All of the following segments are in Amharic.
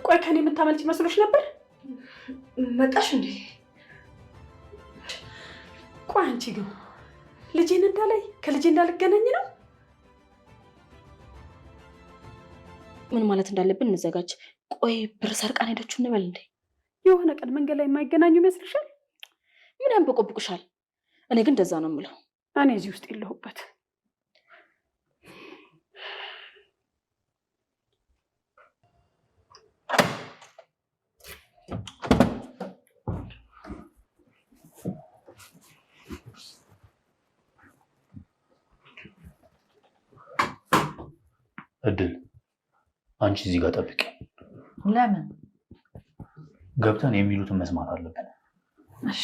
ቆይ ከኔ የምታመልጭ መስሎሽ ነበር? መጣሽ እንዴ? ቆይ አንቺ ግን ልጄን እንዳላይ ከልጄ እንዳልገናኝ ነው? ምን ማለት እንዳለብን እንዘጋጅ። ቆይ ብር ሰርቃን ሄደችው እንበል እንዴ? የሆነ ቀን መንገድ ላይ የማይገናኙ ይመስልሻል? ምን ያንበቆብቁሻል? እኔ ግን እንደዛ ነው የምለው። እኔ እዚህ ውስጥ የለሁበት። እድል አንቺ እዚህ ጋር ጠብቂ። ለምን? ገብተን የሚሉትን መስማት አለብን። እሺ።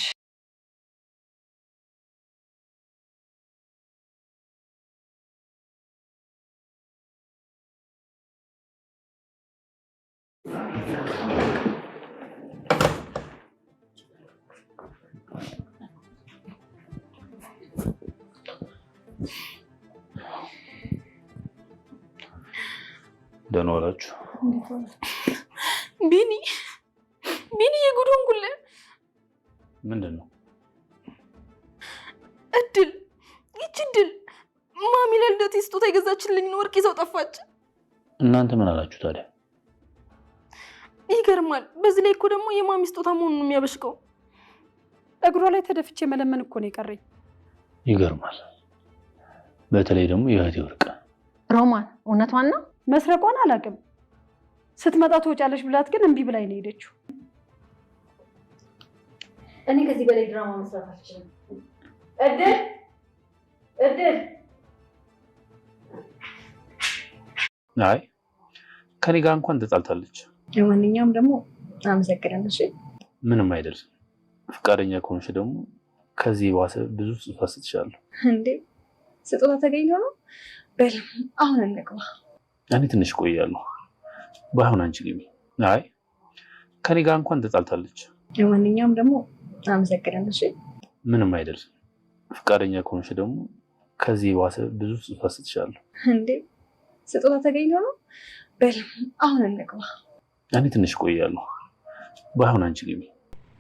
ደህና ዋላችሁ። ቢኒ የጉዶን ጉለ ምንድን ነው? እድል ማሚ ለልደቴ ስጦታ የገዛችልኝ ወርቅ ይዘው ጠፋች። እናንተ ምን አላችሁ ታዲያ? ይገርማል። በዚህ ላይ እኮ ደግሞ የማሚ ስጦታ መሆኑን ነው የሚያበሽቀው። እግሯ ላይ ተደፍቼ መለመን እኮ ነው የቀረኝ። ይገርማል። በተለይ ደግሞ የእህቴ ወርቅ። ሮማን እውነቷን ነው? መስረቋን አላውቅም። ስትመጣ ትወጫለሽ ብላት ግን እምቢ ብላኝ ነው ሄደችው። እኔ ከዚህ በላይ ድራማ መስራት አልችልም። እድል አይ ከኔ ጋር እንኳን ተጣልታለች። ለማንኛውም ደግሞ አመሰግናለሁ። እሺ ምንም አይደል። ፍቃደኛ ከሆንሽ ደግሞ ከዚህ ዋሰ ብዙ ስጦታ ሰጥሻለሁ። እንዴ ስጦታ ተገኝቶ ነው? በል አሁን እንግባ። እኔ ትንሽ ቆያለሁ። ባይሆን አንቺ ግቢ። አይ ከኔ ጋር እንኳን ተጣልታለች። ለማንኛውም ደግሞ አመሰግናለሁ። እሺ ምንም አይደል። ፍቃደኛ ከሆንሽ ደግሞ ከዚህ ዋሰ ብዙ ስጦታ ሰጥሻለሁ። እንዴ ስጦታ ተገኝቶ ነው? በል አሁን እንግባ። እኔ ትንሽ ቆያለሁ። ባይሆን አንቺ ግቢ።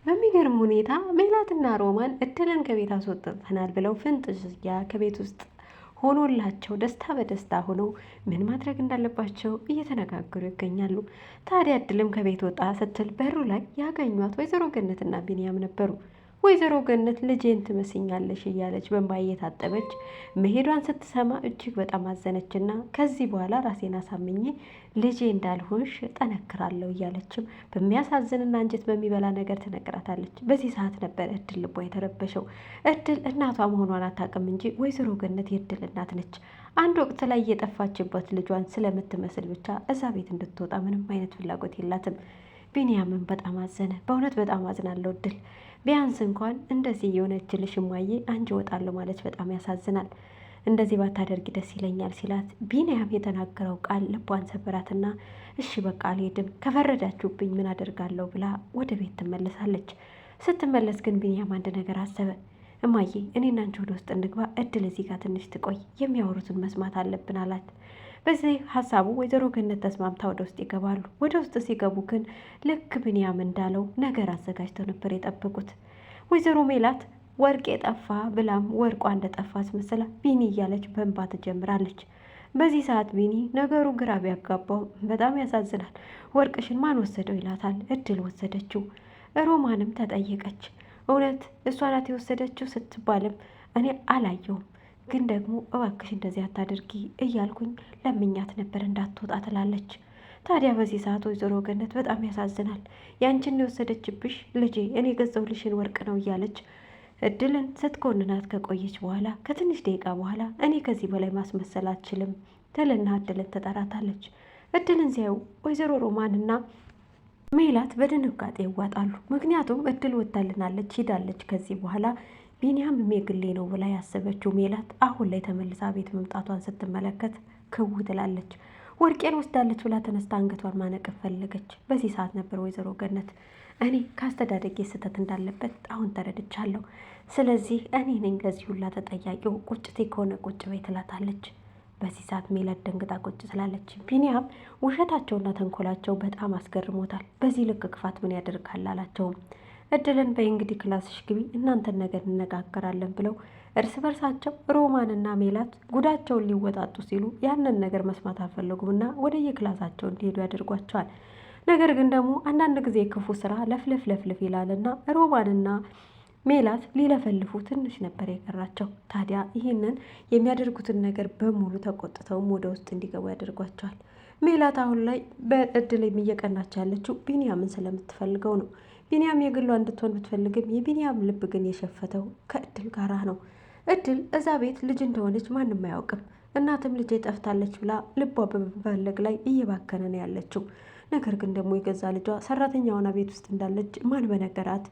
በሚገርም ሁኔታ ሜላትና ሮማን እድልን ከቤት አስወጥተናል ብለው ፍንጥዝያ ከቤት ውስጥ ሆኖላቸው ደስታ በደስታ ሆነው ምን ማድረግ እንዳለባቸው እየተነጋገሩ ይገኛሉ። ታዲያ እድልም ከቤት ወጣ ስትል በሩ ላይ ያገኟት ወይዘሮ ገነትና ቢንያም ነበሩ። ወይዘሮ ገነት ልጄን ትመስኛለሽ እያለች በእንባ እየታጠበች መሄዷን ስትሰማ እጅግ በጣም አዘነችና ከዚህ በኋላ ራሴን አሳምኜ ልጄ እንዳልሆንሽ ጠነክራለሁ እያለችም በሚያሳዝንና አንጀት በሚበላ ነገር ትነግራታለች። በዚህ ሰዓት ነበር እድል ልቧ የተረበሸው። እድል እናቷ መሆኗን አታውቅም እንጂ ወይዘሮ ገነት የእድል እናት ነች። አንድ ወቅት ላይ የጠፋችበት ልጇን ስለምትመስል ብቻ እዛ ቤት እንድትወጣ ምንም አይነት ፍላጎት የላትም። ቢንያምን በጣም አዘነ። በእውነት በጣም አዝናለሁ እድል፣ ቢያንስ እንኳን እንደዚህ የሆነችልሽ እማዬ አንቺ እወጣለሁ ማለት በጣም ያሳዝናል። እንደዚህ ባታደርጊ ደስ ይለኛል ሲላት ቢንያም የተናገረው ቃል ልቧን ሰበራትና እሺ በቃ አልሄድም፣ ከፈረዳችሁብኝ ምን አደርጋለሁ ብላ ወደ ቤት ትመለሳለች። ስትመለስ ግን ቢንያም አንድ ነገር አሰበ። እማዬ እኔና አንቺ ወደ ውስጥ እንግባ፣ እድል እዚህ ጋር ትንሽ ትቆይ፣ የሚያወሩትን መስማት አለብን አላት። በዚህ ሀሳቡ ወይዘሮ ገነት ተስማምታ ወደ ውስጥ ይገባሉ። ወደ ውስጥ ሲገቡ ግን ልክ ቢንያም እንዳለው ነገር አዘጋጅተው ነበር የጠበቁት። ወይዘሮ ሜላት ወርቅ የጠፋ ብላም ወርቋ እንደጠፋ አስመስላ ቢኒ እያለች በእንባ ትጀምራለች። በዚህ ሰዓት ቢኒ ነገሩ ግራ ቢያጋባው በጣም ያሳዝናል። ወርቅሽን ማን ወሰደው ይላታል። እድል ወሰደችው። ሮማንም ተጠየቀች። እውነት እሷ ናት የወሰደችው ስትባልም እኔ አላየውም፣ ግን ደግሞ እባክሽ እንደዚህ አታድርጊ እያልኩኝ ለምኛት ነበር እንዳትወጣ ትላለች። ታዲያ በዚህ ሰዓት ወይዘሮ ገነት በጣም ያሳዝናል። ያንቺን የወሰደችብሽ ልጄ እኔ የገዛሁልሽን ወርቅ ነው እያለች እድልን ስትኮንናት ከቆየች በኋላ ከትንሽ ደቂቃ በኋላ እኔ ከዚህ በላይ ማስመሰል አልችልም ትልና እድልን ትጠራታለች። እድልን ሲያዩ ወይዘሮ ሮማንና ሜላት በድንጋጤ ይዋጣሉ። ምክንያቱም እድል ወታልናለች፣ ሂዳለች። ከዚህ በኋላ ቢንያም የግሌ ነው ብላ ያሰበችው ሜላት አሁን ላይ ተመልሳ ቤት መምጣቷን ስትመለከት ክው ትላለች። ወርቄን ወስዳለች ብላ ተነስታ አንገቷን ማነቀፍ ፈለገች። በዚህ ሰዓት ነበር ወይዘሮ ገነት እኔ ከአስተዳደጌ ስህተት እንዳለበት አሁን ተረድቻለሁ፣ ስለዚህ እኔ ነኝ ለዚህ ሁላ ተጠያቂው፣ ቁጭቴ ከሆነ ቁጭ በይ ትላታለች። በዚህ ሰዓት ሜላት ደንግጣ ቁጭ ስላለች ቢኒያም ውሸታቸውና ተንኮላቸው በጣም አስገርሞታል። በዚህ ልክ ክፋት ምን ያደርጋል አላቸውም። እድልን በእንግዲህ ክላስሽ ግቢ እናንተን ነገር እንነጋገራለን ብለው እርስ በርሳቸው ሮማንና ሜላት ጉዳቸውን ሊወጣጡ ሲሉ ያንን ነገር መስማት አልፈለጉምና ወደ የክላሳቸው እንዲሄዱ ያደርጓቸዋል። ነገር ግን ደግሞ አንዳንድ ጊዜ ክፉ ስራ ለፍልፍ ይላልና ሮማንና ሜላት ሊለፈልፉ ትንሽ ነበር የቀራቸው። ታዲያ ይህንን የሚያደርጉትን ነገር በሙሉ ተቆጥተውም ወደ ውስጥ እንዲገቡ ያደርጓቸዋል። ሜላት አሁን ላይ በእድል እየቀናች ያለችው ቢኒያምን ስለምትፈልገው ነው። ቢኒያም የግሏ እንድትሆን ብትፈልግም የቢኒያም ልብ ግን የሸፈተው ከእድል ጋራ ነው። እድል እዛ ቤት ልጅ እንደሆነች ማንም አያውቅም። እናትም ልጄ ጠፍታለች ብላ ልቧ በመፈለግ ላይ እየባከነ ነው ያለችው። ነገር ግን ደግሞ የገዛ ልጇ ሰራተኛዋና ቤት ውስጥ እንዳለች ማን በነገራት።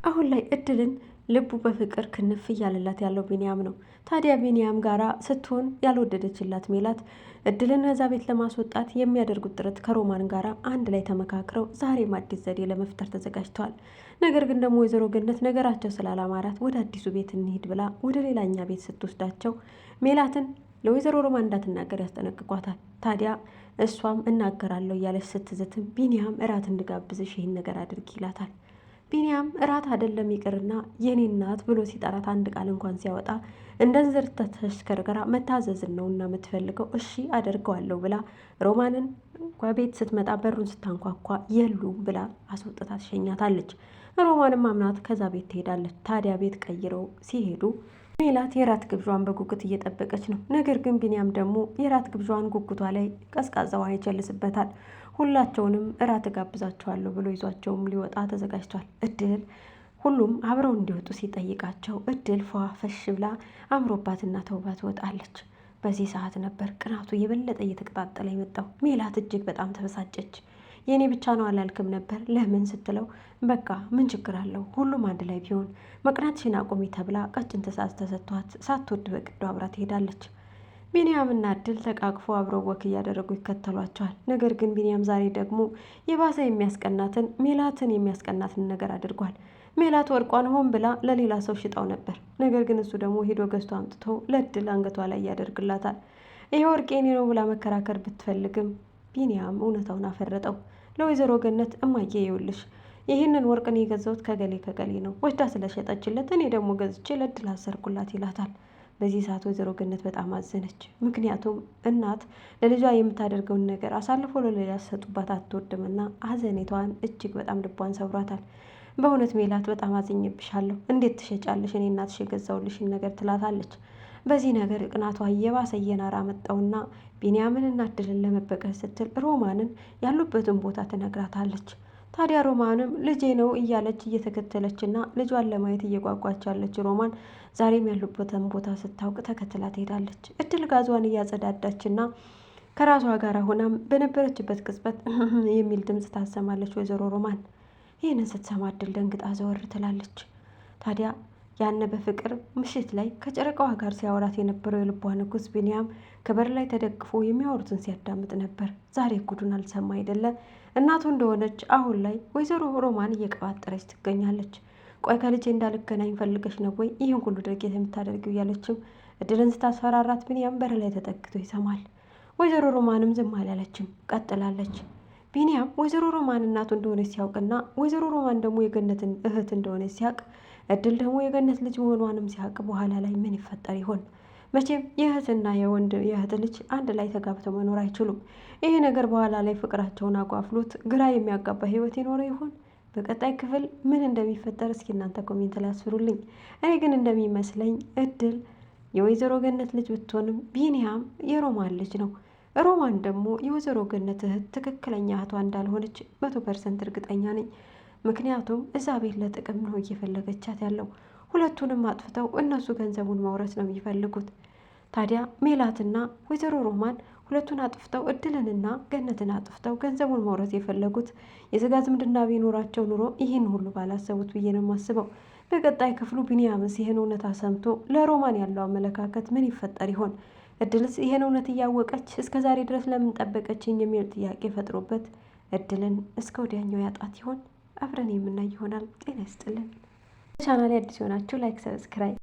አሁን ላይ እድልን ልቡ በፍቅር ክንፍ እያለላት ያለው ቢኒያም ነው። ታዲያ ቢኒያም ጋራ ስትሆን ያልወደደችላት ሜላት እድልን ከዛ ቤት ለማስወጣት የሚያደርጉት ጥረት ከሮማን ጋራ አንድ ላይ ተመካክረው ዛሬም አዲስ ዘዴ ለመፍጠር ተዘጋጅተዋል። ነገር ግን ደግሞ ወይዘሮ ገነት ነገራቸው ስላላማራት ወደ አዲሱ ቤት እንሂድ ብላ ወደ ሌላኛ ቤት ስትወስዳቸው ሜላትን ለወይዘሮ ሮማን እንዳትናገር ያስጠነቅቋታል። ታዲያ እሷም እናገራለሁ እያለች ስትዝትም ቢኒያም እራት እንድጋብዝሽ ይህን ነገር አድርጊ ይላታል። ቢኒያም እራት አይደለም ይቅርና የኔ እናት ብሎ ሲጠራት አንድ ቃል እንኳን ሲያወጣ እንደ እንዝር ተሽከርክራ መታዘዝን ነው እና የምትፈልገው። እሺ አደርገዋለሁ ብላ ሮማንን ከቤት ስትመጣ በሩን ስታንኳኳ የሉም ብላ አስወጥታ ትሸኛታለች። ሮማንም አምናት ከዛ ቤት ትሄዳለች። ታዲያ ቤት ቀይረው ሲሄዱ ሜላት የራት ግብዣዋን በጉጉት እየጠበቀች ነው። ነገር ግን ቢኒያም ደግሞ የራት ግብዣዋን ጉጉቷ ላይ ቀዝቃዛ ውሃ ይቸልስበታል። ሁላቸውንም እራት እጋብዛቸዋለሁ ብሎ ይዟቸውም ሊወጣ ተዘጋጅቷል። እድል ሁሉም አብረው እንዲወጡ ሲጠይቃቸው እድል ፈሽ ብላ አምሮባትና ተውባ ትወጣለች። በዚህ ሰዓት ነበር ቅናቱ የበለጠ እየተቀጣጠለ የመጣው። ሜላት እጅግ በጣም ተበሳጨች። የእኔ ብቻ ነው አላልክም ነበር ለምን ስትለው በቃ ምን ችግር አለው ሁሉም አንድ ላይ ቢሆን መቅናትሽን አቁሚ ተብላ ቀጭን ትዕዛዝ ተሰጥቷት ሳትወድ በግዷ አብራ ትሄዳለች። ቢኒያምና እድል ተቃቅፎ አብረው ወክ እያደረጉ ይከተሏቸዋል። ነገር ግን ቢኒያም ዛሬ ደግሞ የባሰ የሚያስቀናትን ሜላትን የሚያስቀናትን ነገር አድርጓል። ሜላት ወርቋን ሆን ብላ ለሌላ ሰው ሽጣው ነበር። ነገር ግን እሱ ደግሞ ሄዶ ገዝቶ አምጥቶ ለእድል አንገቷ ላይ ያደርግላታል። ይሄ ወርቅ የኔ ነው ብላ መከራከር ብትፈልግም ቢኒያም እውነታውን አፈረጠው። ለወይዘሮ ገነት እማዬ ይኸውልሽ ይህንን ወርቅን የገዛሁት ከገሌ ነው ወስዳ ስለሸጠችለት እኔ ደግሞ ገዝቼ ለእድል አሰርኩላት ይላታል። በዚህ ሰዓት ወይዘሮ ገነት በጣም አዘነች። ምክንያቱም እናት ለልጇ የምታደርገውን ነገር አሳልፎ ለሌላ ሰጡባት አትወድምና ሀዘኔቷን እጅግ በጣም ልቧን ሰብሯታል። በእውነት ሜላት በጣም አዝኜብሻለሁ፣ እንዴት ትሸጫለሽ እኔ እናትሽ የገዛሁልሽን ነገር ትላታለች። በዚህ ነገር ቅናቷ እየባሰ እየናራ መጣውና ቢኒያምንና እድልን ለመበቀል ስትል ሮማንን ያሉበትን ቦታ ትነግራታለች። ታዲያ ሮማንም ልጄ ነው እያለች እየተከተለችና ልጇን ለማየት እየጓጓች ያለች ሮማን ዛሬም ያሉበትን ቦታ ስታውቅ ተከትላ ትሄዳለች። እድል ጋዟን እያጸዳዳችና ከራሷ ጋር ሆናም በነበረችበት ቅጽበት የሚል ድምፅ ታሰማለች ወይዘሮ ሮማን። ይህንን ስትሰማ እድል ደንግጣ ዘወር ትላለች። ታዲያ ያነ በፍቅር ምሽት ላይ ከጨረቃዋ ጋር ሲያወራት የነበረው የልቧ ንጉስ ቢኒያም ከበር ላይ ተደግፎ የሚያወሩትን ሲያዳምጥ ነበር። ዛሬ ጉዱን አልሰማ አይደለ? እናቱ እንደሆነች አሁን ላይ ወይዘሮ ሮማን እየቀባጠረች ትገኛለች። ቆይ ከልጄ እንዳልገናኝ ፈልገሽ ነው ወይ ይህን ሁሉ ድርጊት የምታደርጊው? እያለችም እድልን ስታስፈራራት ቢኒያም በር ላይ ተጠግቶ ይሰማል። ወይዘሮ ሮማንም ዝም አላለችም፣ ቀጥላለች። ቢኒያም ወይዘሮ ሮማን እናቱ እንደሆነች ሲያውቅና ወይዘሮ ሮማን ደግሞ የገነትን እህት እንደሆነች ሲያውቅ እድል ደግሞ የገነት ልጅ መሆኗንም ሲያውቅ በኋላ ላይ ምን ይፈጠር ይሆን? መቼም የእህትና የእህት ልጅ አንድ ላይ ተጋብተው መኖር አይችሉም። ይሄ ነገር በኋላ ላይ ፍቅራቸውን አጓፍሎት ግራ የሚያጋባ ህይወት ይኖረው ይሆን? በቀጣይ ክፍል ምን እንደሚፈጠር እስኪ እናንተ ኮሜንት ላይ አስፍሩልኝ። እኔ ግን እንደሚመስለኝ እድል የወይዘሮ ገነት ልጅ ብትሆንም ቢኒያም የሮማን ልጅ ነው። ሮማን ደግሞ የወይዘሮ ገነት እህት ትክክለኛ እህቷ እንዳልሆነች 100% እርግጠኛ ነኝ። ምክንያቱም እዛ ቤት ለጥቅም ነው እየፈለገቻት ያለው። ሁለቱንም አጥፍተው እነሱ ገንዘቡን ማውረስ ነው የሚፈልጉት። ታዲያ ሜላትና ወይዘሮ ሮማን ሁለቱን አጥፍተው እድልንና ገነትን አጥፍተው ገንዘቡን መውረስ የፈለጉት የስጋ ዝምድና ቢኖራቸው ኑሮ ይህን ሁሉ ባላሰቡት ብዬ ነው የማስበው። በቀጣይ ክፍሉ ቢኒያምስ ይህን እውነታ ሰምቶ ለሮማን ያለው አመለካከት ምን ይፈጠር ይሆን? እድልስ ይህን እውነት እያወቀች እስከ ዛሬ ድረስ ለምን ጠበቀችኝ የሚል ጥያቄ ፈጥሮበት እድልን እስከ ወዲያኛው ያጣት ይሆን? አብረን የምናይ ይሆናል። ጤና ይስጥልን። ቻናሌ አዲስ የሆናችሁ ላይክ፣ ሰብስክራይብ